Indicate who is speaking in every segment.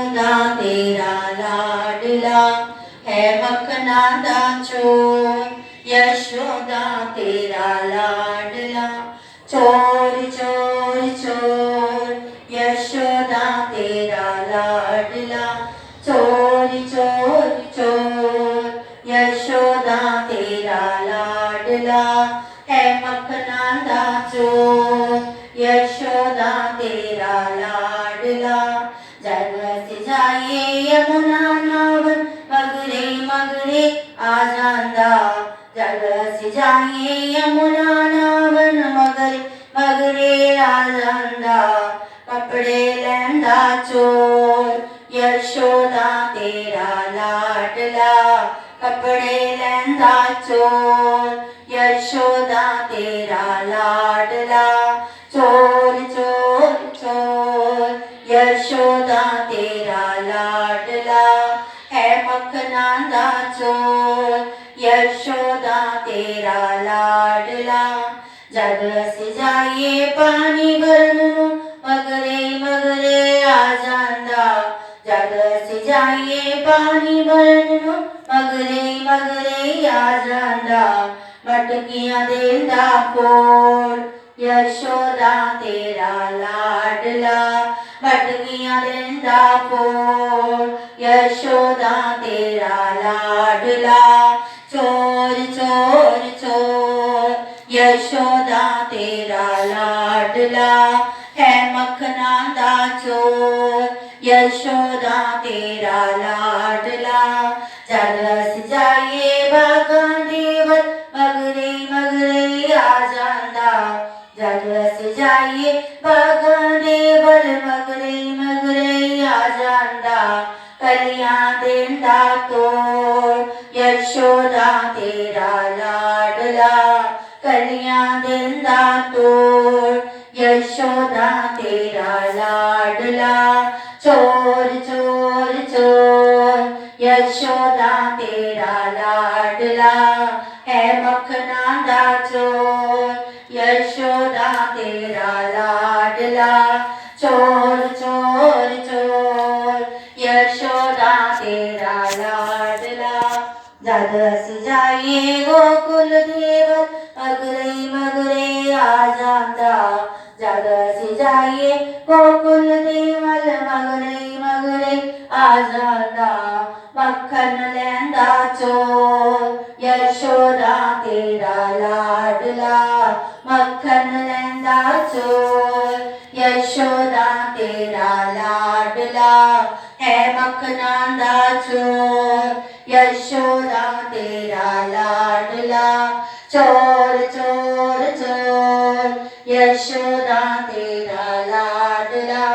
Speaker 1: यशोदा तेरा लाडला है मखना दा चोर। यशोदा तेरा लाडला चोर चोर चोर। यशोदा तेरा लाडला चोर चोर चोर। यशोदा तेरा लाडला है मखना दा चोर। यशोदा तेरा लाडला जग से जाए यमुना नावन मगरे मगरे आ जांदा। जग से जाए यमुना नावन मगरे मगरे आ जांदा। कपड़े लैंदा चोर यशोदा तेरा लाडला कपड़े लैंदा चोर। यशोदा तेरा लाडला चोर चोर चोर। यशोदा तेरा लाडला है मखना दा चोर। यशोदा तेरा लाडला जग से जाए पानी भरन मगरे मगरे आ जांदा। जग से जाए पानी भरन मगरे मगरे आ जांदा। मटकियां देंदा कोल यशोदा तेरा लाडला मटकियां देंदा कोल। यशोदा तेरा लाडला चोर चोर चोर। यशोदा तेरा लाडला है मखना दा चोर। यशोदा तेरा लाडला जग से जाए बागां देवर मगरे मगरे आ जांदा। जग से जाए बागां देवर मगरे मगरे आ जांदा। कलियां देंदा तोड़ यशोदा तेरा लाडला कलियां देंदा तोड़ यशोदा तेरा लाडला चोर चोर चोर। यशोदा तेरा लाडला है मखना दा चोर। यशोदा तेरा लाडला चोर चोर चोर। यशोदा तेरा लाडला जग से जाए गोकुल देवर मगरे मगरे आ जांदा। जग से जाए गोकुल देवर मगरे मगरे आ जांदा। मक्खन लैंदा चोर यशोदा तेरा लाडला मक्खन लैंदा चोर। यशोदा तेरा लाडला है मखना दा चोर। यशोदा तेरा लाडला चोर चोर चोर। यशोदा तेरा लाडला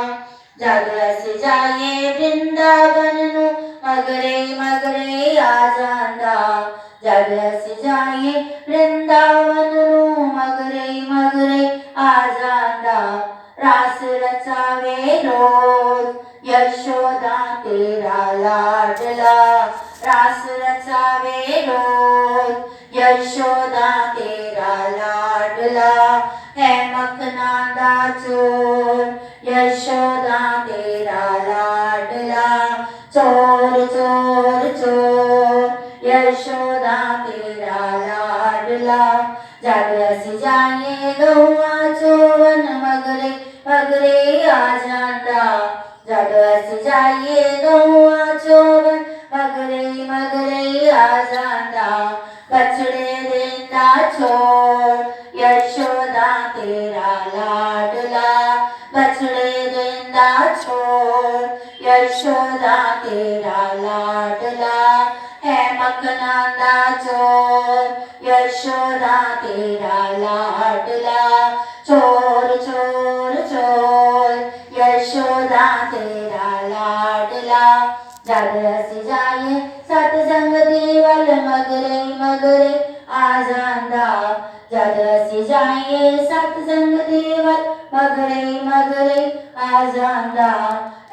Speaker 1: जग से जाए वृंदावन मगरे मगरे आ जांदा। जग से जाए वृंदावन मगरे मगरे आ जांदा। रास रचावे रोज यशोदा तेरा लाडला रास रचावे रोज यशोदा तेरा लाडला है मखना दा चोर। यशोदा तेरा लाडला चोर चोर चोर। यशोदा तेरा लाडला जग से जाए गौआ चोवन मगरे मगरे आ जांदा। जग से जाए गौआ चोवन मगरे मगरे आ जांदा। बछड़े देंदा छोड़ यशोदा तेरा लाडला बछड़े देंदा छोड़ यशोदा तेरा लाडला है मखना दा चोर। यशोदा तेरा लाडला चोर चोर चोर। यशोदा तेरा लाडला जग से जाए सतसंग देवल मगरे मगरे आ जांदा। जग से जाए सतसंग देवल मगरे मगरे आ जांदा।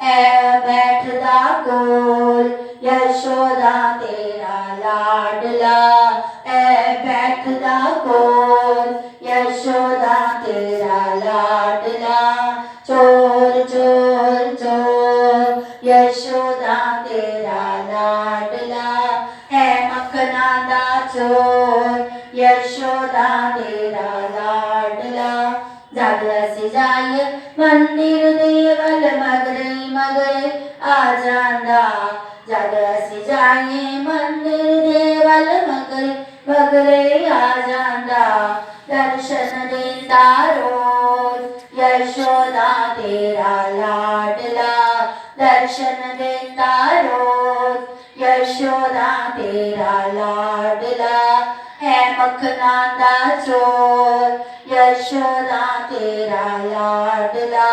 Speaker 1: ऐ बैठदा कोल यशोदा तेरा लाडला ऐ बैठदा कोल यशोदा तेरा लाडला चोर चोर चोर। यशोदा तेरा लाडला है मखना दा चोर यशोदा तेरा लाडला जागसी जाय मंदिर देवल मगरे मगरे आ जांदा जागसी जाए मंदिर देवल मगरे मगरे आ जांदा दर्शन देता रोज यशोदा तेरा लाडला दर्शन देता रोज यशोदा तेरा लाडला है मखना दा चोर यशोदा तेरा लाडला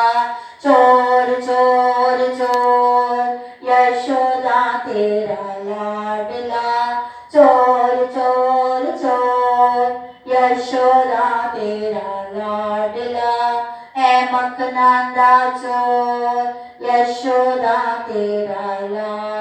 Speaker 1: चोर चोर चोर यशोदा तेरा लाडला चोर चोर चोर यशोदा तेरा लाडला है मखना दा चोर यशोदा तेरा लाडला।